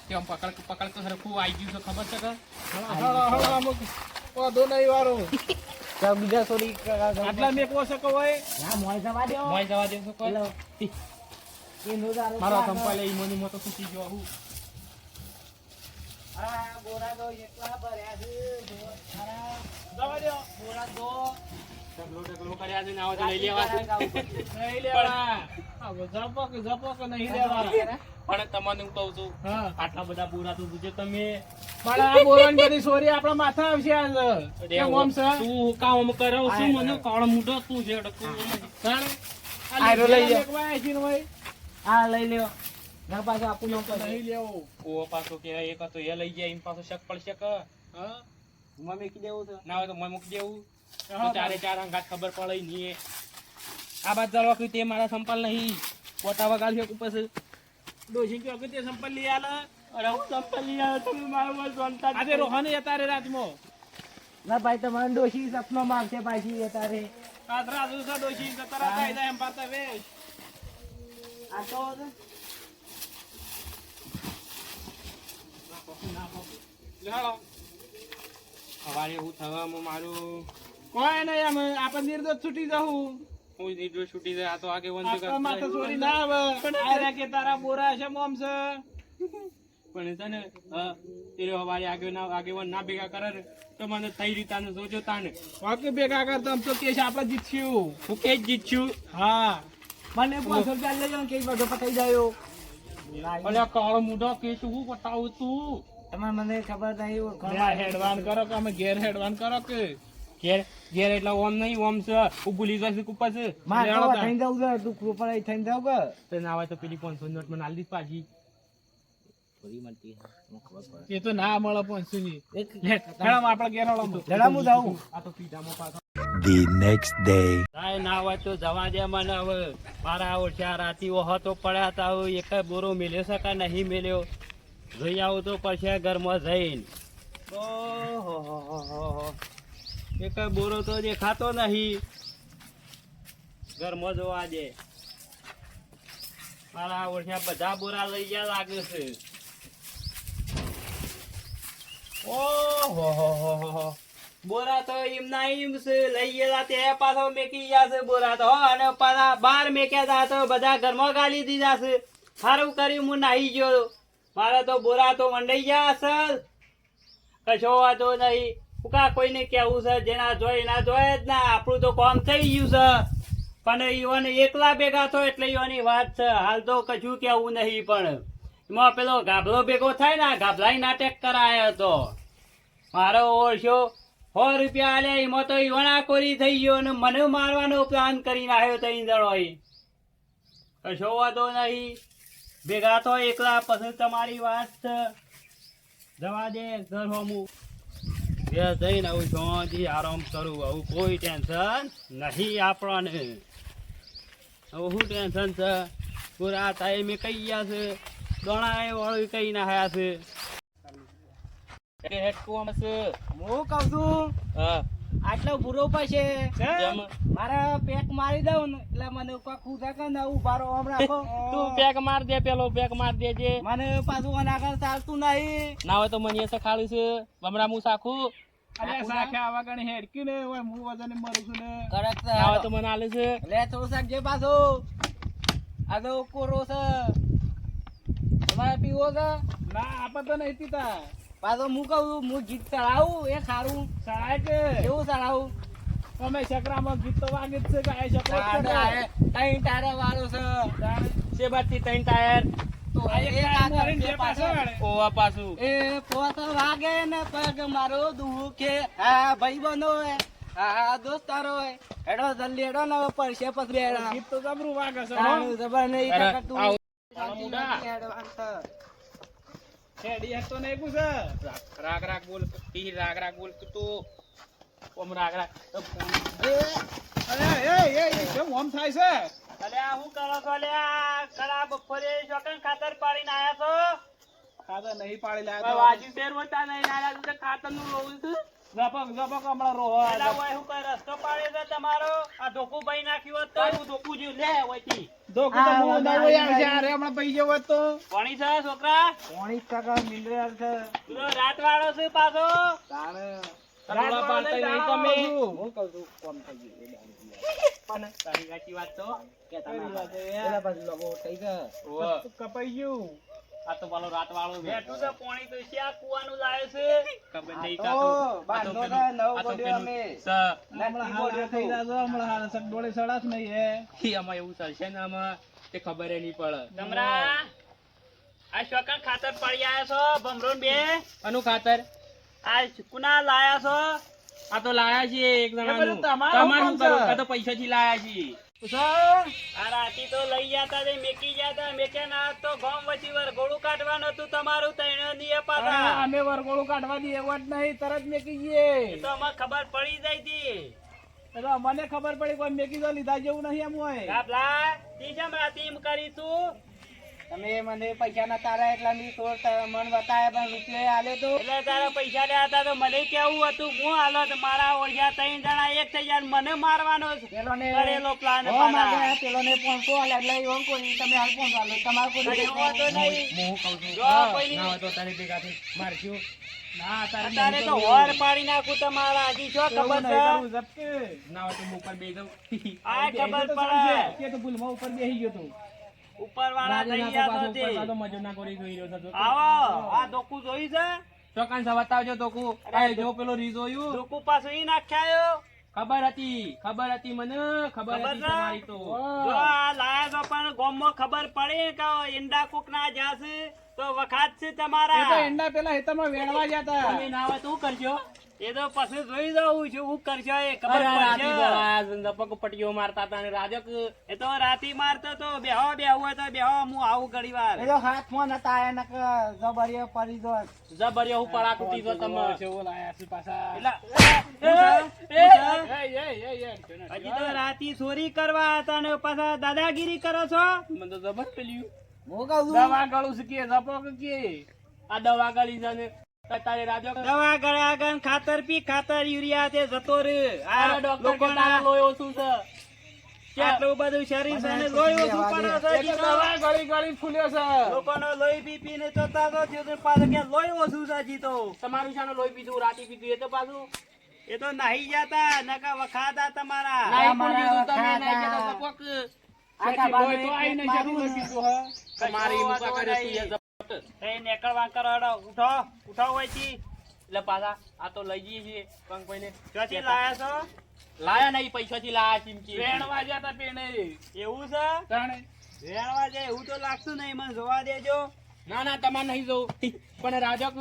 તેમ પકડ પકડ તો હરખું આવી ગયું છે ખબર છે કે હળો અમુક વાંધો નહીં વારો તો બીજા સોરી આટલા મેં કહો શકો હોય ના મોય જવા દો મોય જવા દેશો કોઈ એ નો દારો મારો સંપાલે ઈ મોની મોતો સૂકી ગયો હું હા બોરા દો એકલા ભર્યા છે જવા દો બોરા દો ઢગલો કર્યા છે ને આવો તો લઈ લેવા છે નહીં લેવા જપો કે નહીં લેવા પણ તમને હું કહું છું હા આટલા બધા બોરા તો પૂછે તમે પણ આ બોરાની બધી સોરી આપણા માથા આવશે આજ કેમ ઓમ છે તું કામ કરો છું મને કાળ મુઢો તું છે ડકું આયરો લઈ જા આ લઈ લ્યો ના પાછો આપું નો નહીં લેવો ઓ પાછો કે એક હતો એ લઈ જાય એમ પાછો શક પડશે કે હા મમ્મી કી દેવું છે ના હોય તો મને મૂકી દેવું તો ચારે ચાર અંગાત ખબર પડે નહીં આ બાદ ચાલવા કે તે મારા સંપાલ નહીં પોતા વગાડ છે ઉપર ડોશી કે અગત્ય સંપલ લઈ આલે અરે હું સંપાલ લઈ આવ્યો તમે મારો માર જોનતા આજે રોહાની હતા રે રાજમો ના ભાઈ તમારે ડોશી સપનો માંગશે પાછી અત્યારે આ રાજુ સા ડોશી તરા કાયદા એમ પાતા વેશ આ તો હાલો સવારે એવું થવામાં મારું કોઈ નહીં આમ આપણે નિર્દોષ છૂટી જવું હું નીકળો છૂટી જાય આ તો આગે વંદ આપણા માથે ચોરી ના આવે આ રે કે તારા બોરા છે મોમ છે પણ છે ને તેરે હવારે આગેવાન ના ભેગા કરે ને તો મને થઈ રીતા ને સોચો તાને બાકી ભેગા કરતા આમ તો કેસ આપણે જીતશું હું કે જ જીતશું હા મને 500 રૂપિયા લઈ જાઓ કે બધો પતાઈ જાયો અલે કાળો મુઢો કે શું બતાવું તું તમારે મને ખબર નહીં ઘણા હેડવાન કરો કે અમે ઘેર હેડવાન કરો કે ઘેર ઘેર એટલે ઓમ નહીં ઓમ છે હું ભૂલી જશે કુપા છે માર લેવડો તો તાણ. થઈ જાવ છે તું કૃપા થઈ જાવ કે તો ના હોય તો પેલી 500 નોટ મને આલી દીધ પાછી થોડી મળતી મને ખબર પડે એ તો ના મળે પહોંચી ની એક હેડમ આપણે ઘેર હેડમ જરા હું જાઉં આ તો પીડામાં પાછો The next day. કાંઈ ના હોય તો જવા દે મને હવે મારા ઓછા રાતી ઓહો તો પડ્યા તા હવે એક બોરો મેલ્યો છે કે નહીં મેલ્યો જોઈ આવું તો પછી ઘરમાં જઈને ઓહો એક બોરો તો દેખાતો નહીં ઘરમાં જોવા દે મારા ઓછા બધા બોરા લઈ ગયા લાગે છે ઓહો બોરા તો એમ ના એમ છે લઈ ગયેલા તે પાછો મેકી ગયા છે બોરા તો અને પાછા બાર મેક્યા તા તો બધા ઘરમાં ગાલી દીધા છે સારું કર્યું હું નાહી ગયો મારા તો બોરા તો મંડાઈ ગયા અસલ કશો વાતો નહીં ઉકા કોઈને કેવું છે જેના જોઈ ના જોય જ ના આપણું તો કામ થઈ ગયું છે પણ ઈવન એકલા ભેગા થો એટલે ઈવાની વાત છે હાલ તો કશું કેવું નહીં પણ એમાં પેલો ગાભલો ભેગો થાય ને ગાભલાઈ નાટક કરાયો હતો મારો ઓળશો 100 રૂપિયા આલ્યા એમાં તો ઈવણા કોરી થઈ ગયો અને મને મારવાનો પ્લાન કરીને આવ્યો તઈ જણો કશો વાંધો નહીં ભેગા તો એકલા પછી તમારી વાત છે જવા દે ઘર હોમું ઘેર જઈને આવું શાંતિ આરામ કરું આવું કોઈ ટેન્શન નહીં આપણને હવે શું ટેન્શન છે પૂરા ટાઈમે કઈ ગયા છે દોણા વાળું કઈ નાખ્યા છે હેડકું છે હું કહું છું હા આટલો બુરો પાસે કેમ? મારા પેક મારી દઉં ને એટલે મને કોઈ ખુદા કે ના ઉભારો આમ રાખો તું પેક માર દે પેલો પેક માર દેજે મને પાછું અનાગર ચાલતું નહીં ના હોય તો મને સખાડું છે બમરા હું સાખું અરે સાખે આવા ગણે હેડકી ને ઓય હું વજન મરું છું ને કડક ના હોય તો મને આલે છે લે થોડું શાકજે પાછો આ તો કોરો છે તમારે પીવો છે ના આપા તો નહીં પીતા પાછો હું કહું હું ગીત ચડાવું એ સારું સાય કે કેવું ચડાવું અમે શકરામાં ગીત તો વાગે જ છે કે આ શકરો જ છે. ત્રણ ટાયર વાળો છે છે બારથી 3 ટાયર તો આ એક એ ટાયર આગળ મારીને બે બે પાછળ. પાછળ. ઓવા પાછું એ પોત વાગે ને પગ મારો દુખે હા ભાઈ બનો હા દોસ્તારો હેડો જલ્દી હેડો ને હવે પરસે પછી બેડા ગીત તો જબરું વાગે છે હો. તારું જબર નહીં અરે, કાકા તું આવ. શાંતિથી હેડવાનું છે. હેડી એક તો નહીં પૂછે રાગ રાગ બોલ તી રાગ રાગ બોલ તું ઓમ રાગ રાગ અરે એ કેમ ઓમ થાય છે અલે આ હું કરો છો લે આ કડા બપોરે શોકન ખાતર પાડીને આયા છો ખાધા નહીં પાડી કોઈ લાયા વાજી શેર હોતા નહીં નાલા તું ખાતર નું રોવું છું ઝપક હમણાં રોહો. પેલા ઓય હું કઈ રસ્તો પાડ્યો છે તમારો? આ ધોકું ભાઈ નાખ્યું હોત તો હું ધોકું જ્યું લે ઓયથી. ધોકું તો હું નવો આવશે. અરે હમણાં પૈ જેવો જ તો. કોણી છે છોકરા? 19% મિનરલ છે. તું તો રાત વાળો છે પાછો. તાણે રાત પાડતા નહીં તમે. હું કહું છું કોમ થઈ ગયું પણ તારી સાચી વાત તો કે તમે પેલા બાજુ લોકો થઈ ગયા. ઓહ. કપાઈ ગયું. આ તો પાલો રાત વાળો બેઠું છે પોણી તો શ્યા કુવાનું લાયો છે ખબર નહીં આ તો બાંધો છે, નવો બોલ્યો અમે. હમણાં હાલ થઈ જાજો. હમણાં હાલ સગડોળે સડાશ નહીં હે. આમાં એવું ચાલશે ને આમાં તે ખબર નહીં પડે તમરા આ શોકન ખાતર પડી આયા છો ભમરોન બે અનુ ખાતર આ કુના લાયા છો? આ તો લાયા છીએ એક બધું તમારું કામ છે. તો પૈસા થી લાયા છીએ આ રાતી તો લઈ જતા તે મેકી જતા મેકે ના તો ગામ વચ્ચે વરઘોડું કાઢવાનું હતું તમારું તૈણ ની અરે પાછા અમે વરઘોડું કાઢવા દઈએ એવો જ નહીં. તરત મેકી જઈએ. એ તો અમાર ખબર પડી જાય તી એટલે મને ખબર પડી કોઈ મેકી તો લીધા જેવું નહીં એમ હોય. કાપલા તી જેમ રાતી એમ કરી તું તમે મને પૈસા ના તારા એટલા ની તોર મન બતાયા પણ રૂપિયા આલે તો એટલે તારા પૈસા લેવા હતા તો મને કેવું હતું હું હાલત મારા ઓળખ્યા 3 જણા એક થઈ જાય મને મારવાનો પેલોને કરેલો પ્લાન હો માગે પેલોને 500 આલે એટલે એવો કોઈ તમે હાલ 500 આલો તમાર કોઈ કશો વાંધો નહીં. હું કહું છું જો કોઈની- ના હોય તો તારી ભેગાથી મારશું. ના અત્યારે તો હોર પાડી નાખું તમારા હજી શું ખબર છે ના હોય તો હું ઉપર બેસી જાઉં. આ ખબર તો પડે ચાલશે. કે તો ભૂલમાં ઉપર બેસી ગયો તું. ઉપર વાળા રાજે થઈ ના તો ગયા પાછો તો ઉપર તે. પાછો મજો ના કરી જોઈ રહ્યો હતો. આવો આ ધોકું જોઈ છે ચોકાન સા બતાવજો ધોકું. આ જો પેલો રી જોયું. ધોકું પાછું ઈ નાખ્યાયો ખબર હતી મને ખબર ખબર હતી છે? તમારી તો. જો આ લાયા તો પણ ગામમાં ખબર પડે કે ઈંડા કોક ના જાશે તો વખાત છે એ તો તમારા એંડા પેલા હેતરમાં વેણવા જતા. તમે ના હોય તો શું કરશો? એ તો પછી જોઈ જવું છું હું કરશો એ ખબર પડશે એ તો રાતી મારતો તો બેહો બેહવું હોય તો બેહો હું આવું ઘડી વાર એ તો હાથમાં નતા આયા નક જબરિયો પડી જો જબરિયો હું પડા તૂટી જો તમે કેવો લાયા છે પાછા. એટલા- હજી તો રાતી ચોરી કરવા હતા ને પાછા દાદાગીરી કરો છો હું કહું છું દવા ગળું છે કે ઝપક કે આ દવા ગળી છે ને તારે રાજો દવા ગળ્યા આગળ ખાતર પી ખાતર યુરિયા તે જતો રે આ લોકોના લોહી ઓછું છે આટલું બધું શરીર છે ને લોહી ઓછું પડે છે એ તો દવા ગળી ફૂલ્યો છે. લોકોનો લોહી પી પીને તો તાજો થયો તો પાછો કે લોહી ઓછું છે હજી તો તમારું શાનું લોહી પીધું રાતી પીધું એ તો પાછું એ તો નાહી જતા નકા વખાતા તમારા નાહી પણ દીધું તમે, નાહી જતા ઝપક. આખા બાજુ લોહી તો આઈને જરૂર પીધું હે. તમારી મુકા કરે તું એ ઝપટ. એ નેકળવા કરો હેડો ઉઠો હોયથી એટલે પાછા આ તો લઈ જઈએ છીએ પણ કોઈને ક્યાંથી લાયા છો લાયા નહીં પૈસાથી લાયા ચીમકી વેણવા જતા પેણે. એવું છે તાણે. વેણવા જાય એવું તો લાગતું નહીં મને જોવા દેજો ના તમારે નહીં જવું પણ રાજક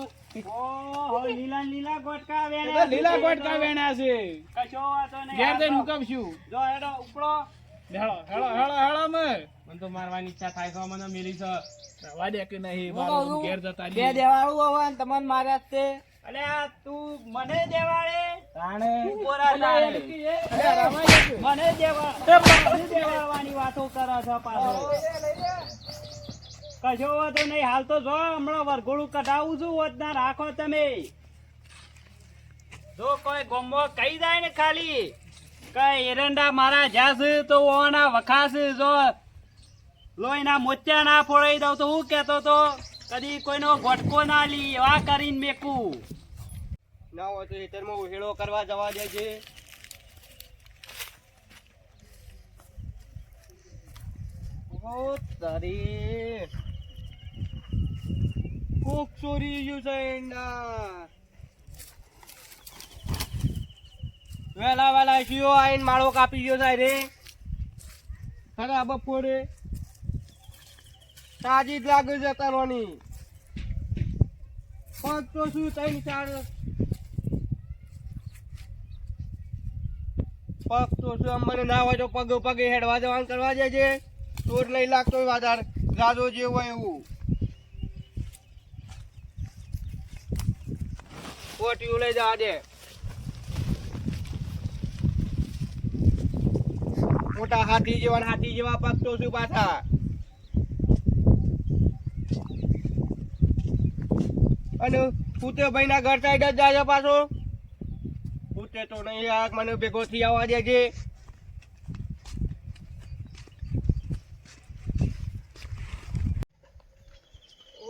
ઓહો લીલા લીલા ગોટકા એ તો વેણ્યા લીલા ગોટકા વેણ્યા છે. કશો વાંધો નહીં ઘેર જઈને આ તો. મુકાવશું. જો હેડો ઉપડો હેળો મને તો મારવાની ઈચ્છા થાય છે. મને મિલી છે રવા દે કે નહીં હું મારું કહું ઘેર છું, જતા બે રહીએ. દેવાળું હવે ને તમને માર્યા જ તે અલે આ તું મને દેવાડે તાણે બોરા અરે તાણે. રમાય છે. મને દેવાડવાની વાતો કરો છો પાછો કશો વાંધો નહીં હાલ તો જો હમણાં વરઘોડું કઢાવું છું વધના રાખો તમે જો કોઈ ગોમો કહી જાય ને ખાલી કઈ એરંડા મારા જાસ તો ઓના વખાસ જો લોહીના મોત્યા ના ફોડાઈ દઉં તો હું કેતો તો કદી કોઈનો ગોટકો ના લી એવા કરીને મેકું ના હોય તો ખેતરમાં ઉહેળો કરવા જવા દેજે ઓ તારી કોક ચોરી ગયું છે એના વેલા વેલા શિયો આઈને માળો કાપી ગયો છે રે ખરા બપોરે તાજી જ લાગે છે કરવાની પગ તો શું 3-4 પગ તો શું અમને ના હોય તો પગે પગે હેડવા જવાનું કરવા જજે ચોર લઈ લાગતો હોય વધારે ગાજો જેવું હોય એવું પોટીયું લઈ જવા દે મોટા હાથી જેવા પગ તો શું પાછા અને પુતે ભાઈ ના ઘર સાઈડ જ જાય પાછો ઉતે તો નહીં આ મને ભેગો થઈ આવવા દેજે.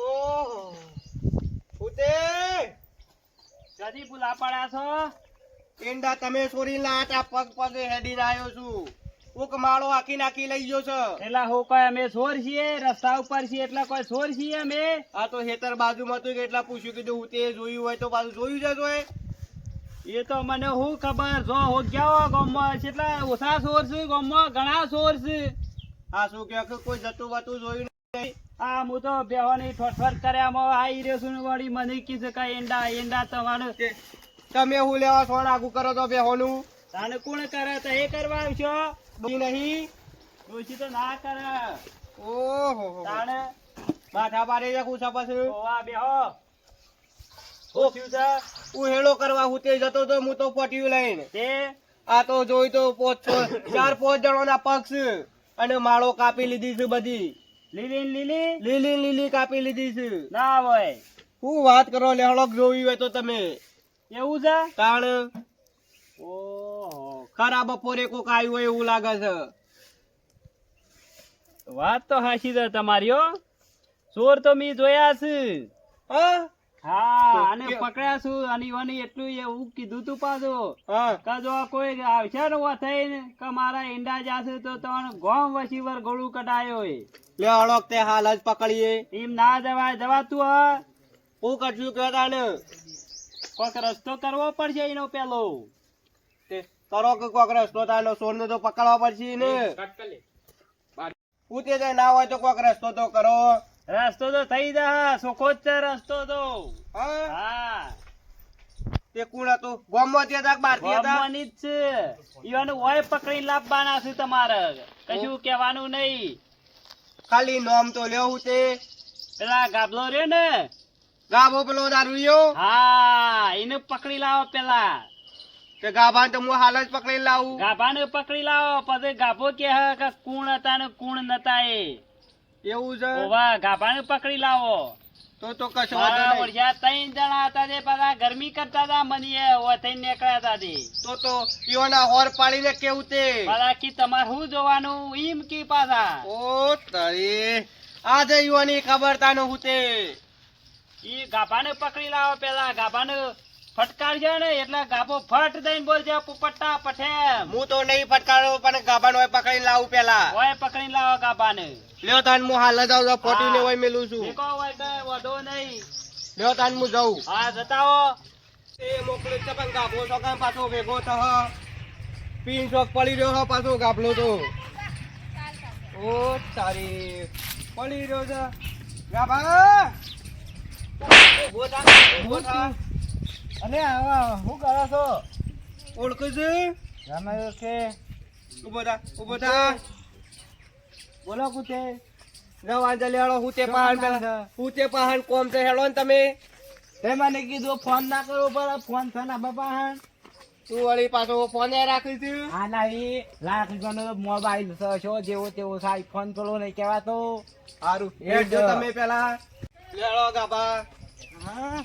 ઓહો ઉતે જલ્દી ભૂલા પડ્યા છો. ઈંડા તમે છોરી લાટા પગ પગે હેડી રહ્યો છું. કોક માળો આખી નાખી લઈ ગયો છે. એટલે હું કોઈ અમે ચોર છીએ, રસ્તા ઉપર છીએ એટલે કોઈ ચોર છીએ અમે. આ તો હેતર બાજુમાં હતું કે એટલા પૂછ્યું કીધું હું તે જોયું હોય તો પાછું જોયું જતો હોય. એ તો મને હું ખબર જો હો ગયા ગામમાં કેટલા ઓછા ચોર છે, ગામમાં ઘણા ચોર છે. આ શું કે કોઈ જતું વતું જોયું નહીં. આ હું તો બેવાની ઠોઠવટ કર્યામાં આવી રહ્યો છું ને વળી મને કીધું કે ઈંડા તમારે તમે હું લેવા સોણ આગું કરો તો બેહોનું તાને કોણ કરે તો એ કરવા આવશો. નહીં ડોશી તો ના કરે. ઓહો તાણે માથા પાડે છે કુછા પછી ઓવા બેહો. શું થયું છે? ઉહેળો કરવા હું તે જતો તો હું તો પટ્યું લઈને. તે આ તો જોઈ તો 4-5 જણોના પગ છે અને માળો કાપી લીધી છે બધી. લીલી ને લીલી લીલી લીલી કાપી લીધી છે. ના હોય હું વાત કરો લેહળક જોયું હોય તો તમે એવું છે. તાણ ઓહો ખરા બપોરે કોક આવ્યું હોય એવું લાગે છે. વાત તો હાચી છે તમારી હો. ચોર તો મી જોયા છે. હા હા અને પકડ્યા છું અને ઈવોને એટલું એવું કીધું તું પાછું હા કે જો કોઈ આવશે ને ઓ થઈને કે મારા ઈંડા જાશે તો તમને ગોમ વસી વર ગોળું કઢાયો લેહળક તે હાલ જ પકડીએ. એમ ના જવાતું હા. હું કરશું કહેતા ને કોક રસ્તો કરવો પડશે એનો પેલો. તે કરો કે કોક રસ્તો તાનો સોરને તો પકડવા પડશે ને. ઉતે જાય ના હોય તો કોક રસ્તો તો કરો. રસ્તો તો થઈ જા સોખો જ છે રસ્તો તો. હા હા તે કોણ હતું ગામમાં ત્યાં તક બહાર ત્યાં ગામમાંની જ છે. ઈવોને ઓય પકડી લાવવાના છે તમારે. કશું કહેવાનું નહીં. ખાલી નોમ તો લેવું તે પેલા ગાબલો રહ્યો ને ગાભો પેલો દારૂડિયો હા એને પકડી લાવો પેલા. કે ગાભાને તો હું હાલ જ પકડી લાવું. ગાભાને પકડી લાવો પછી ગાભો કે હે કે કુણ હતા ને કુણ નતા એ. એવું છે ઓવા ગાભાને પકડી લાવો. તો કશો વાંધો મારા નહીં. વળગ્યા 3 જણા હતા તે પાછા ગરમી કરતા હતા મને ઓ થઈને નીકળ્યા હતા તે. તો ઈઓના હોર પાડીને કેવું તે પાછા કી તમારે શું જોવાનું એમ કી પાછા. ઓ તારી આજે ઈઓની ખબર તાનો હું તે ઈ ગાભાને પકડી લાવો પેલા. ગાભાને ફટકારજો ને એટલે ગાભો ફટ દઈને બોલજે પોપટા પઠેમ. હું તો નહીં ફટકારો પણ ગાભાનો હોય પકડીને લાવું પેલા. ઓય પકડી લાવો ગાભાને. લ્યો તાન હું હાલ જ આવું ફોટી ને હા. હોય મેલું છું. દેખો હોય કે વધો નહીં. લ્યો તાન હું જાઉં. હા જતાઓ. એ મોકલી છે પણ ગાભો તો કામ પાછો ભેગો થહ. પીન શોખ પડી રહ્યો હો પાછો ગાભલો તો. ઓ તારી પડી રહ્યો છે ગાભા. ઉભો થા, ઉભો થા. અને શું કરો છો? ઓળખું છે રમાયો છે. ઉભો થા, ઉભો થા. બોલો કુતે. રવાંજલી હેળો હું તે પહાડ પેલા હું તે પહાડ કોમ છે હેળો ને તમે. તે મને કીધું ફોન ના કરવો પડે. ફોન છે ના બાપા. તું વળી પાછો ફોન રાખી છે. હા નહીં લાખ રૂપિયાનો મોબાઈલ છો જેવો તેવો સાઈ ફોન પેલો નહીં કહેવાતો. સારું હેડ જો તમે પેલા હેળો ગાભા. હા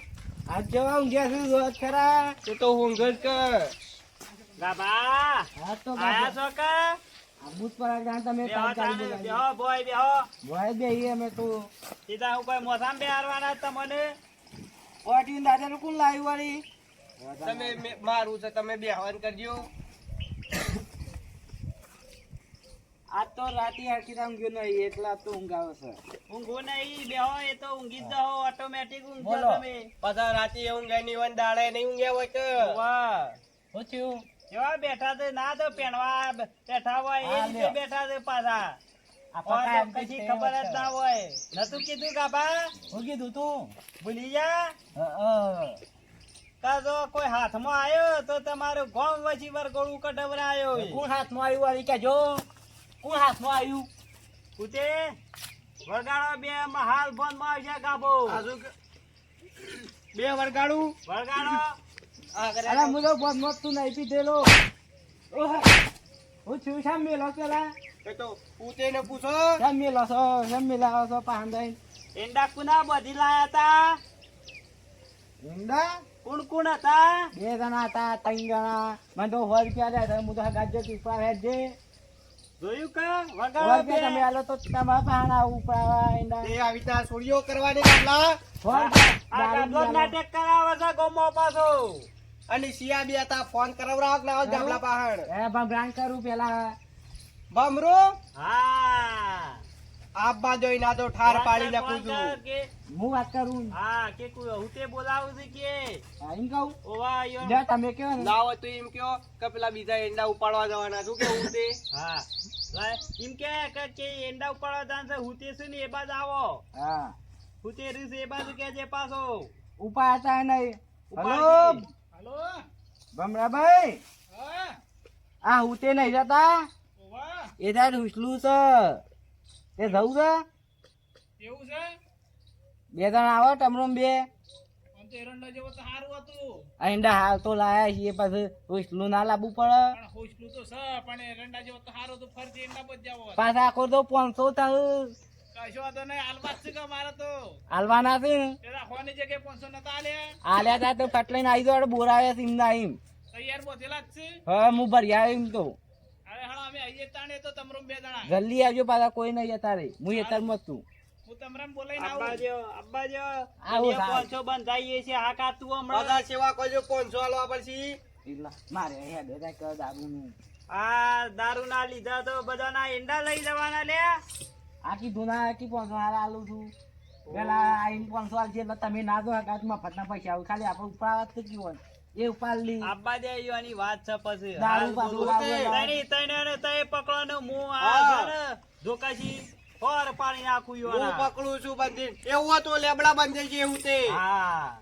આજ કેવા ઊંઘ્યા છે રોજ ખરા. એ તો ઊંઘ જ કર. ગાબા હા તો આયા છો કા. ભૂત પર જાણ તમે બેહો તાને, બેહો બોય બેહો. ભોય બેહી અમે તો સીધા ઉપર મોસામ બેહારવાના તમને. ઓટીન દાદાનું કોણ લાવ્યું વાળી તમે મારું છે તમે બેહવાન કરજો. આજ તો રાતે હરખી ઊંઘ્યો નહીં એટલા તો ઊંઘ આવે છે. ઊંઘો નહીં બેહો એ તો ઊંઘી જ જાઓ ઓટોમેટિક ઊંઘ બોલો. જાઓ તમે. પાછા રાતે ઊંઘે નહીં હોય ને દાડે નહીં ઊંઘ્યા હોય કે વાહ શું થયું? કેવા બેઠા છે ના તો પેણવા બેઠા હોય એ હા, રીતે લ્યો. બેઠા છે પાછા. આ ઓય પકા તો એમ કે કશી છે ખબર જ એમ ના હોય. નતું કીધું ગાભા શું કીધું તું? ભૂલી જા. હા. કા જો કોઈ હાથમાં આવ્યો તો તમારું ગોમ વચી વાર ગોળું કઢવરાયો. કોણ હાથમાં આવ્યું વાળી કેજો? કોણ હાથમાં આવ્યું? ઉતે વરગાડો બે માં હાલ ફોન માં આવશે ગાભો. આજુ કે- બે વરગાડું વરગાડો અરે હું તો બસ મત તું નહીં પીધેલો. હું છું શામ મેલો પેલા એ તો પૂછે ને પૂછો. શામ મેલો છો શામ મેલાવો છો પાહન દઈ ઈંડા કુના બધી લાયા તા. ઈંડા કોણ કોણ હતા? 2 જણા હતા, 3 જણા. મને તો 100 રૂપિયા લે છે. હું તો ગાજે ઉપર હેડજે. જોયું કા? 100 વગાડો બે. રૂપિયા તમે આલો તો તમારા પાણા ઉપર ઈંડા. તે આવી રીતના સોળીઓ કરવાની ગાબલા 100 રૂપિયા આ દારૂ ગામનો પીવાનો. નાટક કરાવે છે ગોમો પાછો. અને શિયા બી હતા ફોન કરાવરાવ કે લાવો ગાબલા પાહણ એ ભગવાન કરું પેલા. બમરો હા. આબા જોઈ ના તો ઠાર પાડી નાખું ફોન કર છું કે હું વાત કરું. હા કે કોઈ હું તે બોલાવું છે કે હા, એમ કહું. ઓવા યો. જા તમે કયો ને. લાવો તો એમ કયો કે પેલા બીજા એંડા ઉપાડવા જવાના શું કેવું તે હા લાય એમ કે એંડા ઉપાડવા જાન છે હું તે છે ને એ બાદ આવો. હા હું તે રીસ એ બાજુ કેજે પાછો. ઉપાય હતા નહીં. હલો ઉપાડજી. હાલો ભમરાભાઈ, હા આ હું તે નહીં જતા. ઓવા એ તાર હુસલું છે એ જવું છે. કેવું છે 2 જણા આવો ટમરોમ 2. આમ તો એરંડા જેવો તો સારું હતું આ ઈંડા હાલ તો લાયા છીએ, પાછું હુસલું ના લાવવું પડે. પણ હોશલું તો છે પણ એરંડા જેવો તો સારું તો ફરતી એંડા બજાવો પાછા આખો તો 500 થાય. કશો વાંધો નહીં હાલવા જ છે કે મારે તો હાલવાના છે ને. એ રાખવાની જગ્યાએ 500 નતા આલ્યા આલ્યા તા તો ફટલાઈને આવી દો બોરાવે છે એમના એમ. તૈયાર બોધેલા જ છે હવે હું ભર્યા એમ તો. અરે હા અમે આઈએ તાણે તો તમરો 2 જણા જલ્દી આવજો, પાછા કોઈ નહીં જતા રે. હું એતરમાં જ છું. હું તમરાને બોલાઈને અબ્બા આવું જો અબ્બા જો આવો એ સાહેબ. 500 બંધાઈએ છે હા કા તું હમણાં બધા સેવા કરજો 500 આલવા પડશે એટલે મારે હેડ હતા કે દારૂનું. આ દારૂ ના લીધા તો બધાના એંડા લઈ જવાના લે. આ કીધું ના કે 500 હાલ આલું છું. પેલા આઈને 500 આલશે એટલે તમે ના દો હાથમાં ફટના પૈસા આવે. ખાલી આપણે ઉપાડ તો કેવું એ ઉપાડ લી. અબ્બા દે ઈવાની વાત છે પછી દારૂ પાછું લાવે. તને તઈ પકડો ને હું હા. આ છે ને ધોકાશી ફોર પાણી નાખું હું ઈવાના. પકડું છું બંધીને એવું તો લેબડા બંધે છે એવું તે હા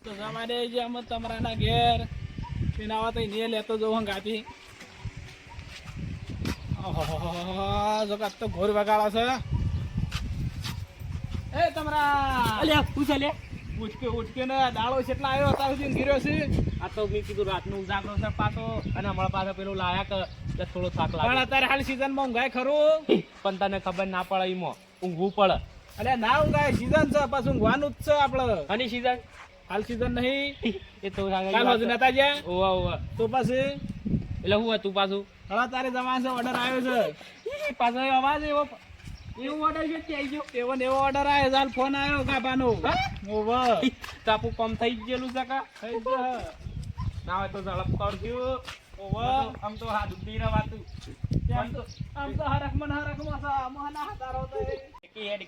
તો તમારે જે અમે તમારાના ઘેર પીનાવા તો ને લેતો જવું ગાતી જો કાં તો ઘોર વગાડો છે એ તમારા અલ્યા પૂછે લે. ઉઠકે ને દાડો કેટલા આવ્યો અત્યાર સુધી ગીર્યો છે આ તો મેં કીધું રાતનું ઉજાગરો છે પાછો અને હમણાં પાછો પેલું લાયા કે થોડો થાક પણ લાગે અત્યારે હાલ સીઝન માં ઊંઘાય ખરું પણ તને ખબર ના પડે ઈમો ઊંઘવું પડે. અલ્યા ના ઊંઘાય સીઝન છે પાછું ઊંઘવાનું જ છે આપડે અને સીઝન હાલ સીઝન નહીં એ તો કાલ હજુ નતા ગયા ઓવા ઓવા તો પછી એટલે હું હતું પાછું હવે તારે જવાનું છે ઓર્ડર આવ્યો છે પાછો અવાજ એવો એવું ઓર્ડર છે કે આવી ગયો એવો ને એવો ઓર્ડર આવ્યો હાલ ફોન આવ્યો ગાભાનો ઓવર તાપુ કમ થઈ જ ગયેલું છે કા થઈ ગયો ના હોય તો ઝડપ કરજો. ઓવર આમ તો હાથ ઉભી રવાતું આમ તો હરખમાં સા મોહના હાતારો તો હેડ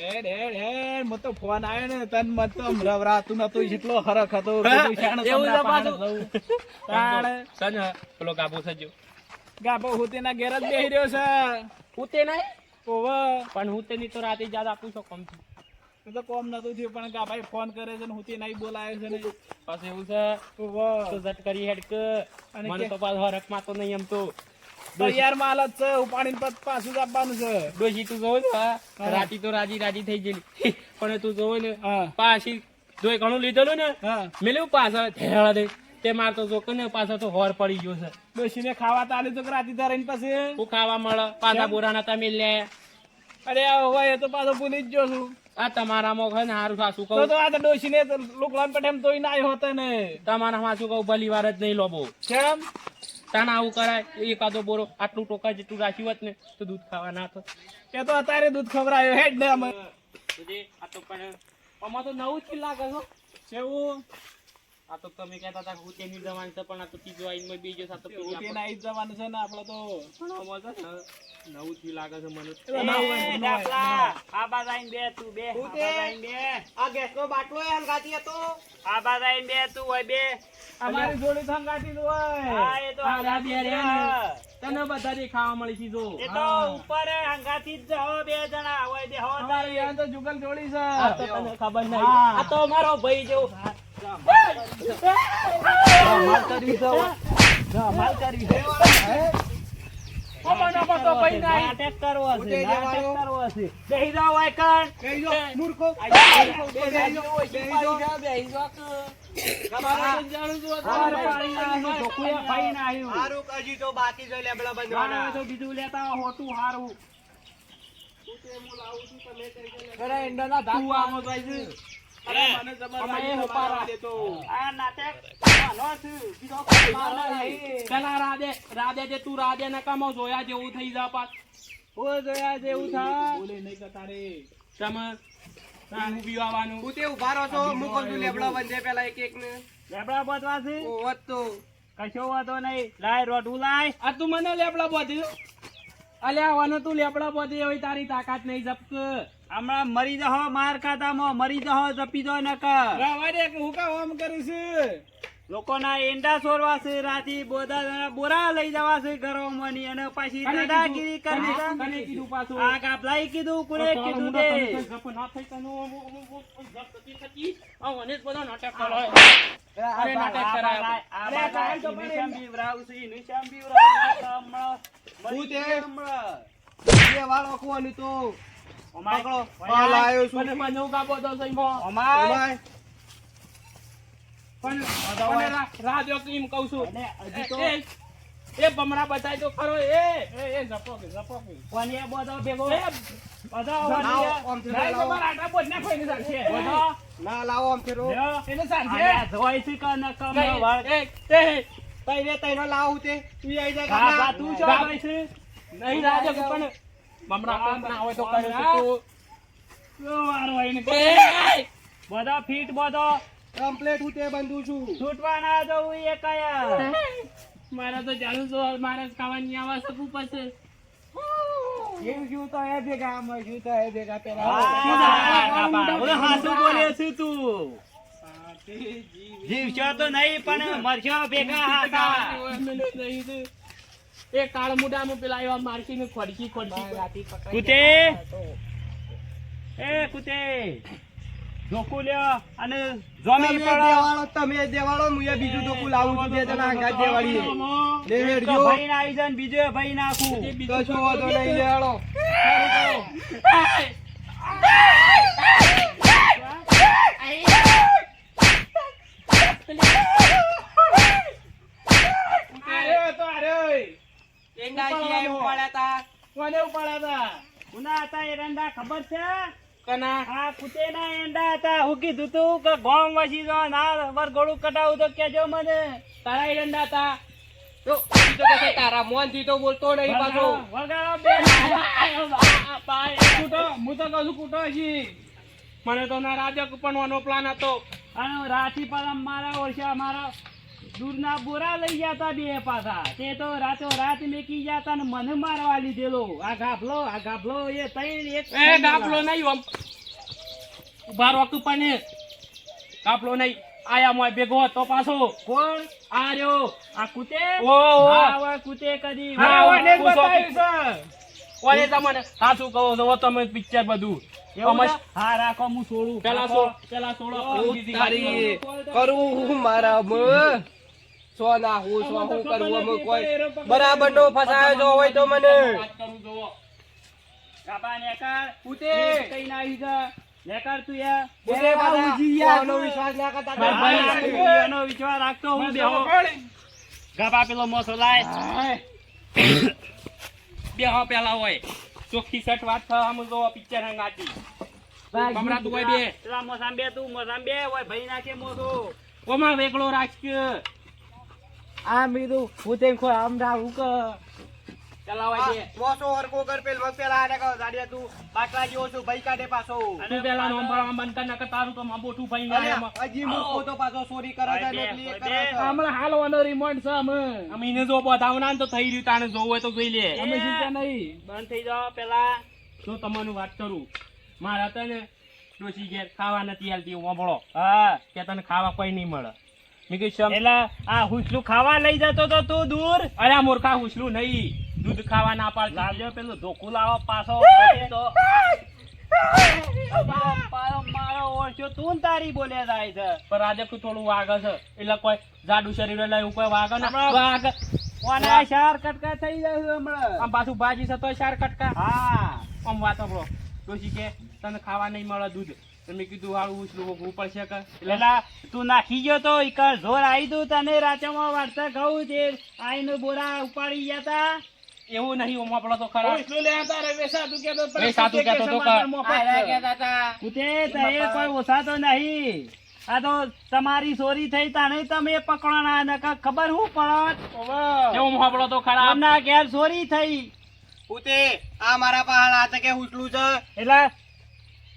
હેડ હેડ હેડ મત તો ફોન આવ્યો ને તન મત તો રવરાતું નતું જેટલો હરખ હતો કીધું શાણ એવું તમરા છે પાછું. પાહે જવું. તાણે સન પેલો ગાબો સજ્જો ગાભો હુતીના ઘેર જ બેહી રહ્યો છે હું તે નહીં ઓવર પણ હું તેની તો રાતે યાદ આપું છું કમ એ તો કોમ નતું થયું પણ ગાભાઈ ફોન કરે છે ને હુતી નહીં બોલાવે છે ને પાછું એવું છે ઓવર તો ઝટ કરી હેડ કે અને મને કે- તો પાછો હરખ માં તો નહીં એમ તો તૈયાર માલ જ છે ઉપાડીને પાછું જ આપવાનું છે ડોશી તું જોવો ને રાતી તો રાજી રાજી થઈ ગયેલી પણ તું જોવો ને હા પાછી જોઈ ઘણું લીધેલું ને હા મેલ્યું પાછળ થેળા દે તે માર તો જોકે ને પાછો તો હોર પડી ગયો છે. ડોશીને ખાવા તાલી તો રાતી ધરીને પછી હું ખાવા મળે પાછા કેમ? બોરા નતા મેલ્યા. અરે આ હોય એ તો પાછો ભૂલી જ ગયો છું આ તમારામાં છે ને હારું સાસુ તો કહું તો આ તો ડોશીને તો લોકલાન પેટેમ તોય ના આવ્યો હતો ને તમારા સાસુ કહું ભલી વાર જ નહીં લોબો કેમ તાના આવું કરાય એકાદો બોરો આટલું ટોકા જેટલું રાખ્યું હોત ને તો દૂધ ખાવા ના થત. એ તો અત્યારે દૂધ ખવડાયો હેડ ને અમે આ તો પણ આમાં તો નવું જ લાગે છો. કેવું આ તો તમે કહેતા હતા કે હું તેની જવાન છે પણ આ તો ત્રીજો આઈનમાં બીજો છે આ તો પેલી ઉઠીને આવી જ જવાનું છે ને આપડે તો પણ આમાં છે ને નવું જ લાગે છે મને. એ તો નવું હોય, નવું હોય. આ બાદ આઈને બે તું બે હું આ તે? બાદ આઈને બે આ ગેસનો બાટલો એ હંગાતી હતો આ બાદ આઈને બે તું હોય બે અમારી જોડી થંગાતી જ હોય હા એ તો આ હંગાથી બે રે છે. તને બધા દેખાવા મળી છે જો એ તો ઉપર હંગાથી જ જાઓ બે જણા હોય બે હો અમારે યાર તો જુગલ જોડી છે આ તો તને ખબર નહીં હા. આ તો મારો ભાઈ જેવો માલ કરી દો. માલ કરી દો. અમારો તો ભાઈ નહીં નાટક કરવો છે ઉઠી નાટક જવાનો. કરવો છે બેહી જાઓ હોય કણ બેહી જાઓ, મૂર્ખો અમારે પાણી ના આવ્યું, ઢોકુએ ખાઈ ના આવ્યું. હારું હજી તો બાકી છે લેબડા હા, બંધવાના તો બીજું લેતા આવો, હોતું હારું. પેલા ઈંડાના ધાક તું આમાં જાય છે. અરે મને જબર લાગી તમારા દેતો. આ નાટક કોનો છે? બીજો કોઈ મારનો નહીં. પેલા રાધે જે તું રાધે ને કામો જોયા જેવું થઈ જા પાછ. ઓ જોયા જેવું થાય. બોલે નહીં કરતા રે. તમે હું પીવાનું. હું તે ઉભા રહો છો હું કહું છું લેબડા બંધે પેલા એક ને લેબડા બધવા છે? ઓ વાત તો કશો વાંધો નહીં. લાય રોડું લાય. આ તું મને લેપડા બોધી. અલ્યા આવવાનો તું લેપડા બોધી હવે તારી તાકાત નહીં જપક. હમણાં મરી જહો માર ખાતામાં મરી જહો જપી દો નકર. રવા દે કે હું કા ઓમ કરું છું. લોકોના એંડા સોરવા છે રાતી બોરા લઈ જવા છે ઘરોમાંની અને પાછી કને દાદાગીરી કીધું? કરી કને કીધું પાછું? આ કાપલાઈ કીધું કોને કીધું તે અરે નાટક કરાય. આ બાબા ઇનુશમ બીવરાવું છે, ઇનુશમ બીવરાવું હમણાં હું તે હમણાં. બે વાળો કોની તો અમાય, પકડો ઓય હાલ આય. આવ્યો છું મને મને હું કાપો તો સહી મો. અમાય. ઓમાય. પણ રાજો કેમ કહું છું. અને હજી તો એ બમણા બતાય તો ખરો. એ જપો કે. કોની આ બધો ભેગો એ બધો લાવો, વળી આમથી ના લાવો. તમારા આટા બોજ ના કોઈને સાચે. બધો ના લાવો આમ ફેરો લ્યો. એને સાચે. અને જોઈ છે કે ન કમ વાળ. તઈને લાવું તે તું આઈ જા હા, કાકા. તું શું ગામ. જોઈ છે? નહીં રાજો કે પણ બમણા કોમ ના હોય તો કરે છે તું. શું વારો હોય ને? એ બધો ફીટ બધો કમ્પ્લેટ હું તે બંધું છું છૂટવા ના જવું એ કયા. મારા તો ચાલુ છો મારા ખાવાની આવા શકું પછી. જીવ તો એ ભેગા આમાં જીવ તો એ ભેગા પેલા હા, બાપા, હવે હાચું બોલે છે તું. જીવશો તો નહીં પણ મરશો ભેગા હાથા. એ કાળ મુડામાં પેલા એવા માર્કીને ખોડકી કુતે એ કુતે ધોકું લ્યો અને જમી પડો. તમે દેવાળો હું એ બીજું ડોકું લાવું છું બે જણા અંગાત દેવાળીએ લે એક હેડજો ભાઈ ના આવી જાય ને બીજો ભાઈ નાખું. કશો વાંધો નહીં લેવાળો ઉના હતા એરંડા ખબર છે? કના આ કુતેના એંડા હતા. હું કીધું તું કે ગોમ વસી જો ના વરઘોડું કટાવું તો કેજો મને. તારા એરંડા હતા. તો ઈ તો કશે તારા મોનથી તો બોલતો નહીં પાછો વગાડો બે. કૂટો હું તો કહું છું કૂટો છી. મને તો ના રાજા કૂપણવાનો પ્લાન હતો. અને રાતી પર મારા ઓળખ્યા મારા દૂરના બોરા લઈ ગયા તા બે પાછા. તે તો રાતો રાત મેકી ગયા તા ને મને મારવા લીધેલો. આ ગાભલો એ તઈ એક એ ગાપલો નહીં આમ ઉભા રોક પણ ગાપલો નહીં આયા મોય ભેગો હતો પાછો. કોણ? આ રહ્યો આ કુતે? ઓ હા, હવે કુતે કદી હા, ઓને જ પૂછો. બતાવ્યું છે. ઓને તમને સાચું કહો છો તમે પિક્ચર બધું એવું અમે છે? હા રાખો હું છોડું. પેલા રાખો. તારી કરું હું મારા સો ના હું કરવું અમે કોઈ બરાબર નો ફસાયો જો હોય તો મને ગાભા નેકર. કુતે કઈ ના આવી જા. નેકર તું યાર. કુતે બાબા કોનો વિશ્વાસ ના કરતા મારા ભાઈ ભાઈ એનો વિશ્વાસ રાખતો હું બેહો. ગાભા પેલો મોસો લાય. બે પેલા હોય ચોખ્ખી સટ વાત થવા જો પિક્ચર હંગાતી કમરા તું હોય બે પેલા મોસાંબે તું મોસાંબે હોય ભાઈ નાખે મોસો. ઓમાં વેગળો રાખ આ મીધું હું તેમ ખો આમ રાવું કે પેલા હોય બે મોસો હરકો કર પેલ મગ પેલા આને કહો જાડિયા તું બાટલા જેવો છું ભાઈ કાઢે પાછો તું પેલા નો બંધ કર નકર તારું તો માં બોટું ભાઈ અને હજી મૂકો તો પાછો ચોરી કરે છે ને એટલી એ કરે છે હમણાં હાલવાનો રિમોટ છે અમે એને જો બતાવના તો થઈ રહ્યું તાને જોવું હોય તો જોઈ લે અમે ચિંતા નહીં બંધ થઈ જાઓ પેલા. તો તમને વાત કરું મારા તને ડોસી ઘેર ખાવા નથી હાલતી વાંભળો હા કે તને ખાવા કોઈ નહીં મળે મેં કીધું એટલે આ હુસલું ખાવા લઈ જતો તો તું દૂર. અરે આ મૂર્ખા હુસલું નહીં દૂધ ખાવા ના પાડતી લાવજો પેલું ધોકું લાવો પાછો. તો મારો ઓળખ્યો તું ને તારી બોલે જાય છે. પણ આજે થોડું વાગે છે એટલે કોઈ જાડુ શરીર એટલે એવું કોઈ વાગે ને હમણાં વાગે ઓને આ શાર કટકા થઈ જાય છે હમણાં. આમ પાછું ભાજી છે તોય શાર કટકા હા આમ વાતો બરો ડોસી કે તને ખાવા નહીં મળે દૂધ તો મેં કીધું હારું ઉછલું હોવું પડશે કે પેલા તું નાખી ગયો તો ઈ કર જોર આવી તું તને રાચામાં વાળતા ઘઉં તે આઈને બોરા ઉપાડી ગયા તા. એવું નહીં ઓમાં પેલો તો ખરા એટલું લે તારે વેસાતું કહેતો તો વેચાતું કહેતો તો સમાચાર કા. મફત આયરા છે. કહેતા હતા. કુતે તએ કોઈ ઓછા તો નહીં. આ તો તમારી ચોરી થઈ તાને તમે પકડવાના નકર ખબર હું પડત. એવું ઓમાં પેલો તો ખરા એમના ઘેર ચોરી થઈ ઉતે આ મારા પહાડ આ તો કે ઉઠલું છે એટલે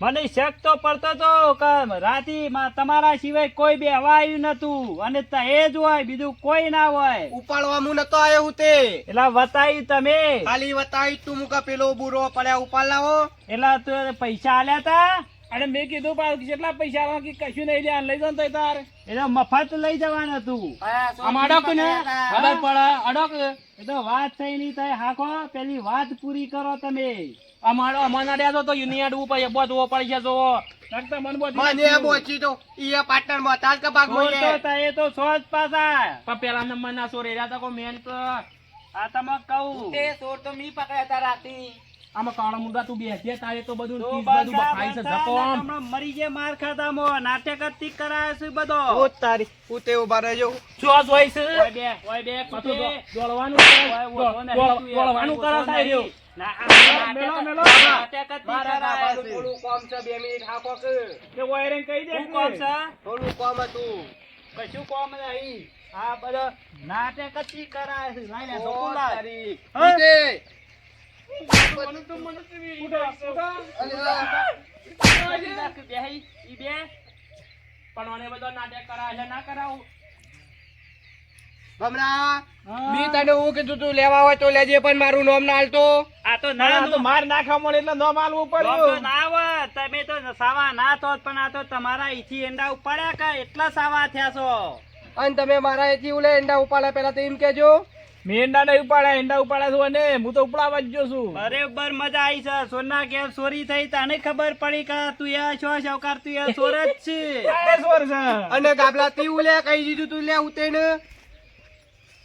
મને શક તો પડતો તો કે રાતી તમારા સિવાય કોઈ બેહવા આવ્યું નતું અને તહે જ હોય બીજું કોઈ ના હોય ઉપાડવા હું નતો આયો હું તે એટલે વતાવ્યું તમે ખાલી બતાવી તું મુકા પેલો બુરો પડ્યા ઉપાડ લાવો એટલે તું પૈસા આલ્યા તા અને મેં કીધું પાછું કેટલા પૈસા આવે કે કશું નહીં લે લઈ જાવ તો તાર એટલે મફત લઈ જવાનું હતું. આ સો આમ અડક ને કહેતા હતા. ખબર પડે અડક એ તો વાત થઈ નહીં થાય હાખો પેલી વાત પૂરી કરો તમે. અમારો અમાના ડ્યા તો યુનિયન ઉપર બધું પડી છે જો લગતા મન મને બોચી તો ઈ પાટણ માં તાજ કે ભાગ ચોર તો મોય તહે તો સો જ પાછા. પણ પેલા નંબર ના સોરે રહ્યા તા મેન તો આ તમે કહું તે ચોર તો મી પકડ્યા હતા રાતી. આમાં કાળા મુંડા તું બેસીએ તારે તો બધું તો ચીઝ બધું બાંધા બફાઈ છે બાંધા ધકોમ. ને હમણાં મરી જે માર ખાતા મો નાટક જ તીક કરાયો છે બધો. ઓ તારી ઉતે ઉભા રહેજો શું જોઈ છે ઓય બે ઓય બે પાછું કુતે. દોડવાનું ઓય ઓછો નહીં, દોડવાનું તું કરે ઓછો સાહેબ નહીં. ના, આ મેલો, નાટક જ- મેલો. નાટક જ તીક મારા કરાયો બાબાનું છે. થોડું કામ છે 2 મિનિટ હાકો કે કે વાયરિંગ કહી દે શું કોમ છે? થોડું કામ હતું કશું કોમ નહીં. આ બધો નાટક જ તીક કરાયો છે. લાઈ લે, ઓ ધોકું લાય. તારી હા? ઉતે બધી નાખ બેહી, ઈ બે. પણ મને બધો નાટક કરાય છે ના કરાવું ભમરા હા. મી તને હું કીધું તું લેવા હોય તો લેજે પણ મારું નામ ના આલતો આ તો ના માર નાખવા મળે એટલે ન માલવું તો ના હોય. તમે તો સાવા ના થોત પણ આ તો તમારા ઈથી એંડા ઉપાડ્યા કા એટલા સાવા થયા છો. અને તમે મારા એથી ઉલે એંડા ઉપાડ્યા પેલા તો એમ કેજો મેંડા નહીં ઉપાડ્યા એંડા ઉપાડ્યા છું અને હું તો ઉપડાવા જ ગયો છું બરાબર મજા આવી છે. સોના ઘેર ચોરી થઈ તને ખબર પડી કે તું એ છો સાવકાર તું એ ચોર જ છે. અને ગાબલા તી ઉલે કહી દીધું તું લે ઉતે ને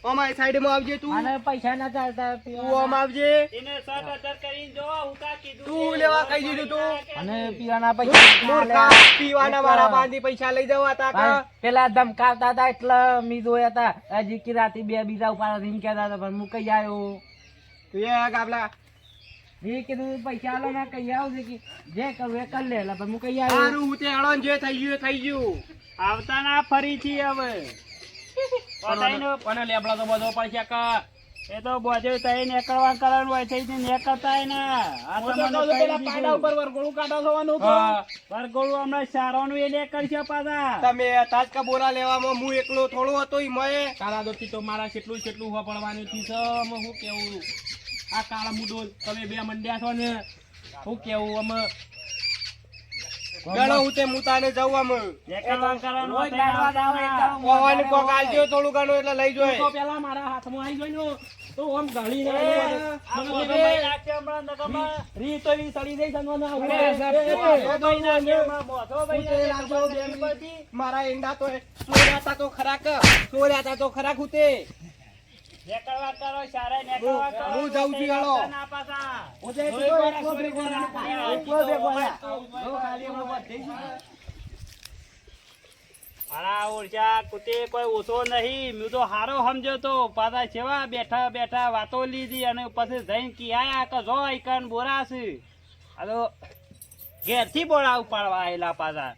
અમારી સાઈડ માં આવજે તું અને પૈસા ના ચાલતા તું આમ આવજે એને સટ અધર કરીને જો હું કા કીધું તું છે. લેવા કહી દીધું તું અને પીવાના પૈસા ના મૂર્ખા આલ્યા. પીવાના મારા બાંધી પૈસા લઈ જવા હતા ભાઈ, કા પેલા ધમકાવતા હતા એટલે મી જોયા હતા હજી કે રાતે બે બીજા ઉપાડા થઈને કહેતા હતા પણ હું કઈ આવ્યો તું એ ગાબલા એ કીધું પૈસા આલો ના કઈ આવજે કે જે કરવું એ કરી લે એટલે પણ હું કઈ આવ્યો સારું ઉતે અળન જે થઈ ગયું એ થઈ ગયું આવતા ના ફરીથી હવે બધાયનો પણ લેબડા તો બધો પડશે કા એ તો બોજો તઈ નીકળવા કરવાનું હોય છે નીકળતાય ના. આ તમને કહી દીધું. વરગોળું કાઢા થવાનું વરઘોડું હમણાં સારોનું એ નીકળશે પાછા. તમે તાજકા બોરા લેવામાં હું એકલો થોડો હતો ઈ મયે કાળા દોસ્તી તો મારા કેટલું કેટલું હો પડવાનું થી છે અમે શું કેવું આ કાળા મુડો તમે બે મંડ્યા છો ને શું કેવું અમે ગણો ઉતે મુતાને જવું આમ નીકળવા કરવાનું રોજ હોય લાડવા તો જાવ એકદમ ઓવાને કોક આલજો થોડું ઘણું એટલે લઈ તો જોય પેલા મારા હાથમાં આવી ગયો ને તો આમ ઘણી ને આ મને બોજો તો ભાઈ નાખશે હમણાં નગરમાં. રી તો રી સડી જઈ સનવાના બોજો હવે ભાઈ નાખશે હમણાં. બોજો ભાઈ ઉતે નાખશે લાગજો ખબર નહીં પડતી. મારા ઈંડા તો ચોર્યા તા તો ખરાક ચોર્યા તા તો ખરાક ઉતે નીકળવા કરો સારા નીકળવા કરો. હું જાઉં છું, હાલો. ના પાછા. ઉદય તો એકલો ભેગો ના થાય. એકલો ભેગો ના. જો ખાલી હું બધી જ હારા ઓરછા કુતે કોઈ ઓછો નહીં. હું તો હારો સમજ્યો તો પાછા સેવા બેઠા બેઠા વાતો લીધી અને પછી જઈને કિયાયા કે જો ઈકન બોરા છે. આ તો ઘેરથી બોરા ઉપાડવા આયેલા પાછા.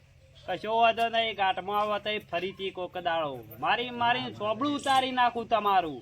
કશો વાંધો નહીં. ઘાટમાં આવો તો ફરીથી કોક દાડો મારી સોબડું ઉતારી નાખું તમારું.